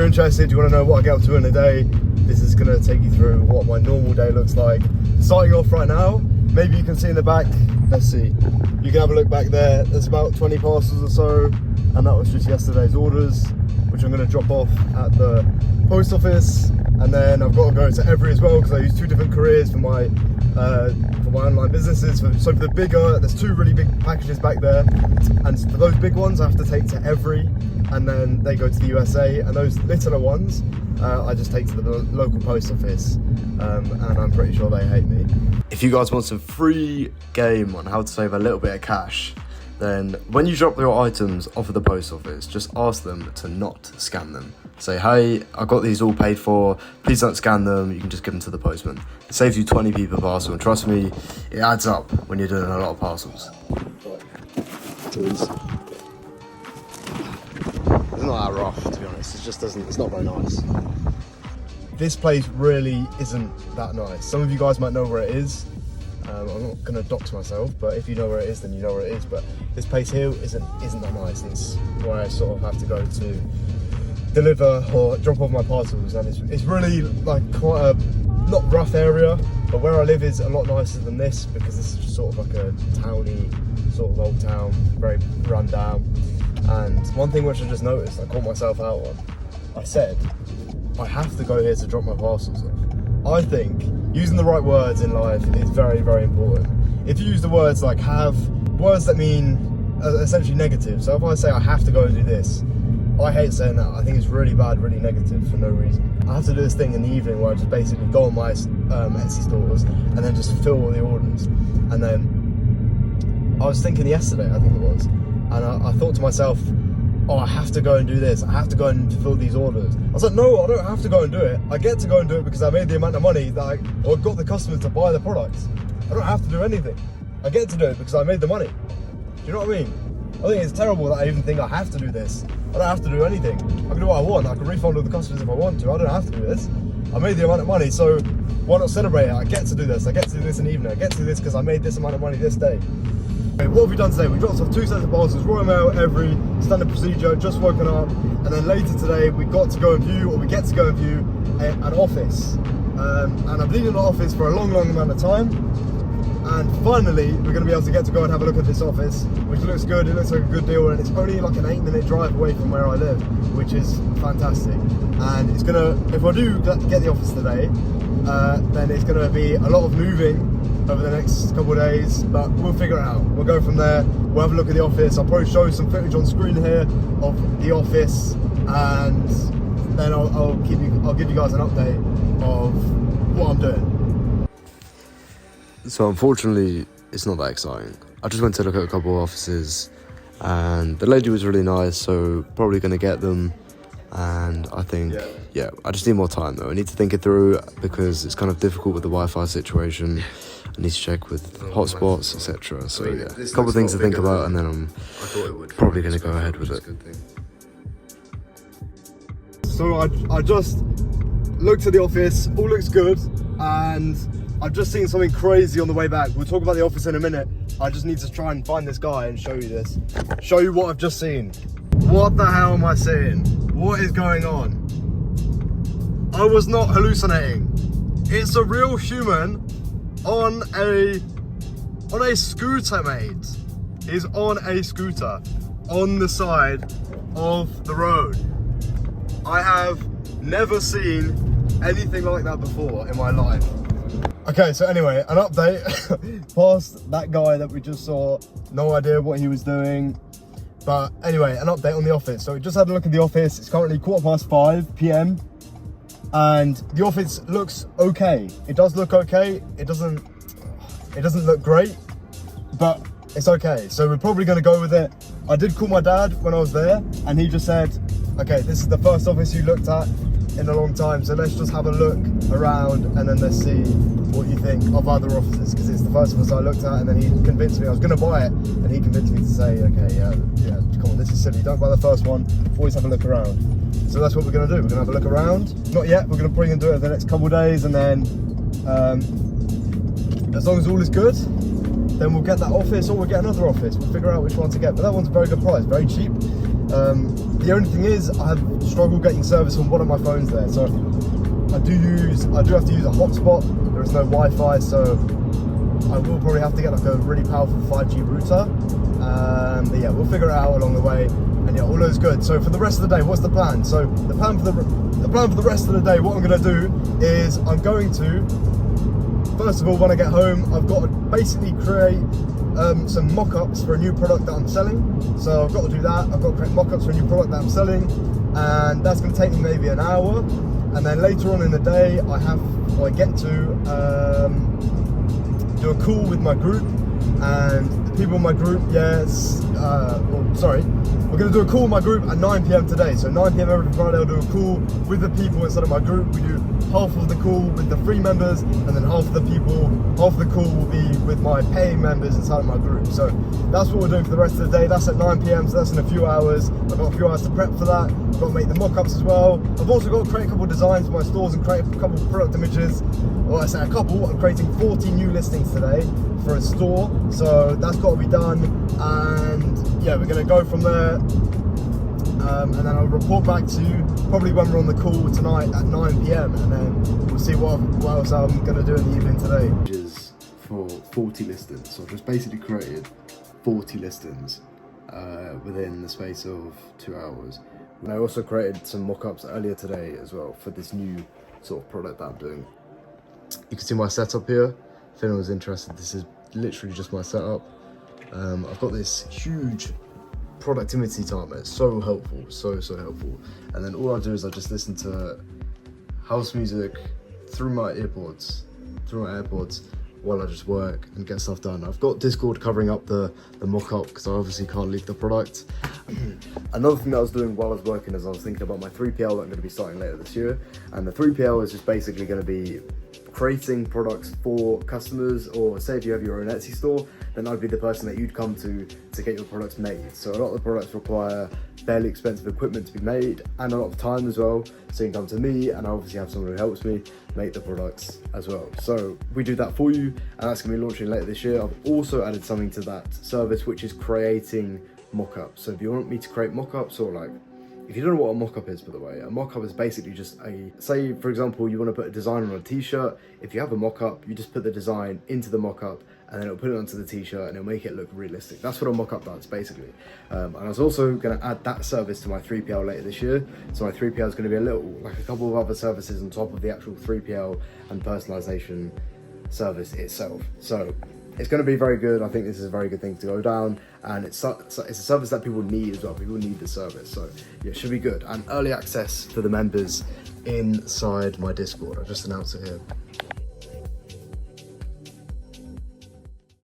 you're interested, you want to know what I get up to in a day, this is going to take you through what my normal day looks like. Starting off right now, maybe you can see in the back, let's see, you can have a look back there, there's about 20 parcels or so, and that was just yesterday's orders, which I'm going to drop off at the post office. And then I've got to go to Every as well, because I use 2 different couriers for my online businesses. So for the bigger, there's 2 really big packages back there, and for those big ones I have to take to Every, and then they go to the USA, and those littler ones I just take to the local post office, and I'm pretty sure they hate me. If you guys want some free game on how to save a little bit of cash, then when you drop your items off at the post office, just ask them to not scan them. Say, hey, I got these all paid for, please don't scan them, you can just give them to the postman. It saves you 20p per parcel, and trust me, it adds up when you're doing a lot of parcels. It's not that rough, to be honest, it just doesn't, it's not very nice. This place really isn't that nice. Some of you guys might know where it is. I'm not going to dox myself, but if you know where it is, then you know where it is. But this place here isn't that nice. It's where I sort of have to go to deliver or drop off my parcels, and it's really like quite a not rough area, but where I live is a lot nicer than this, because this is just sort of like a towny sort of old town, very run down. And one thing which I just noticed, I caught myself out on, I said I have to go here to drop my parcels off. I think using the right words in life is very, very important. If you use the words like have, words that mean essentially negative. So if I say I have to go and do this, I hate saying that. I think it's really bad, really negative for no reason. I have to do this thing in the evening where I just basically go on my Etsy stores and then just fill all the orders. And then I was thinking yesterday, I think it was, and I thought to myself, oh, I have to go and do this, I have to go and fulfill these orders. I was like, no, I don't have to go and do it. I get to go and do it because I made the amount of money that I got the customers to buy the products. I don't have to do anything. I get to do it because I made the money. Do you know what I mean? I think it's terrible that I even think I have to do this. I don't have to do anything. I can do what I want. I can refund all the customers if I want to. I don't have to do this. I made the amount of money, so why not celebrate it? I get to do this. I get to do this in the evening. I get to do this because I made this amount of money this day. Okay, what have we done today? We dropped off 2 sets of parcels, Royal Mail, Every, standard procedure, just woken up. And then later today, we get to go and view an office. And I've been in the office for a long, long amount of time. And finally, we're going to be able to get to go and have a look at this office, which looks good. It looks like a good deal, and it's only like an 8-minute drive away from where I live, which is fantastic. And it's gonna, if I do get the office today, then it's gonna be a lot of moving over the next couple of days, but we'll figure it out. We'll go from there. We'll have a look at the office. I'll probably show some footage on screen here of the office, and then I'll give you guys an update of what I'm doing. So unfortunately, it's not that exciting. I just went to look at a couple of offices, and the lady was really nice, so probably going to get them. And I think, yeah, I just need more time though. I need to think it through, because it's kind of difficult with the Wi-Fi situation. I need to check with hotspots, etc. So yeah, a couple of things to think about, and then I'm probably going to go ahead with it. So I just looked at the office, all looks good, and I've just seen something crazy on the way back. We'll talk about the office in a minute. I just need to try and find this guy and show you this. Show you what I've just seen. What the hell am I seeing? What is going on? I was not hallucinating. It's a real human on a scooter, mate. He's on a scooter on the side of the road. I have never seen anything like that before in my life. Okay, so anyway, an update past that guy that we just saw. No idea what he was doing, but anyway, an update on the office. So we just had a look at the office. It's currently 5:15 p.m. and the office looks okay. It does look okay. It doesn't look great, but it's okay. So we're probably going to go with it. I did call my dad when I was there, and he just said, okay, this is the first office you looked at in a long time, so let's just have a look around and then let's see what you think of other offices, because it's the first office I looked at, and then he convinced me I was going to buy it, and he convinced me to say, okay, yeah, come on, this is silly, don't buy the first one, always have a look around. So that's what we're going to do. We're going to have a look around. Not yet, we're going to probably do it in the next couple of days, and then as long as all is good, then we'll get that office, or we'll get another office. We'll figure out which one to get, but that one's a very good price, very cheap. The only thing is, I have struggled getting service on one of my phones there, so I do have to use a hotspot. There is no Wi-Fi, so I will probably have to get like a really powerful 5G router. But yeah, we'll figure it out along the way. And yeah, all is good. So for the rest of the day, what's the plan? So the plan for the rest of the day, what I'm going to do is I'm going to, first of all, when I get home, I've got to basically create some mock-ups for a new product that I'm selling. So I've got to do that. I've got to create mock-ups for a new product that I'm selling, and that's going to take me maybe an hour. And then later on in the day, I get to do a call with my group, and the people in my group, we're going to do a call with my group at 9 PM today. So 9 PM every Friday, I'll do a call with the people inside of my group. We do half of the call with the free members, and then half of the call will be with my paying members inside of my group. So that's what we're doing for the rest of the day. That's at 9 PM, so that's in a few hours. I've got a few hours to prep for that. I've got to make the mock-ups as well. I've also got to create a couple of designs for my stores and create a couple of product images. Well, I say a couple. I'm creating 40 new listings today for a store, so that's got to be done. And yeah, we're going to go from there. And then I'll report back to you probably when we're on the call tonight at 9 PM, and then we'll see what else I'm going to do in the evening today. For 40 listings, so I've just basically created 40 listings within the space of 2 hours. And I also created some mock-ups earlier today as well for this new sort of product that I'm doing. You can see my setup here. If anyone's interested, this is literally just my setup. I've got this huge productivity timer. It's so helpful, so helpful. And then all I do is I just listen to house music through my AirPods while I just work and get stuff done. I've got Discord covering up the mock-up because I obviously can't leak the product. Another thing that I was doing while I was working is I was thinking about my 3PL that I'm going to be starting later this year. And the 3PL is just basically going to be creating products for customers, or say if you have your own Etsy store, then I'd be the person that you'd come to get your products made. So a lot of the products require fairly expensive equipment to be made and a lot of time as well. So you can come to me, and I obviously have someone who helps me make the products as well. So we do that for you, and that's going to be launching later this year. I've also added something to that service, which is creating mock-ups. So if you want me to create mock-ups, or like, if you don't know what a mock-up is, by the way, a mock-up is basically just say for example, you want to put a design on a t-shirt. If you have a mock-up, you just put the design into the mock-up, and then it'll put it onto the t-shirt and it'll make it look realistic. That's what a mock-up does, basically. And I was also going to add that service to my 3PL later this year. So my 3PL is going to be like a couple of other services on top of the actual 3PL and personalization service itself. So it's going to be very good. I think this is a very good thing to go down, and it's a service that people need as well. People need the service, so yeah, it should be good. And early access for the members inside my Discord. I just announced it here.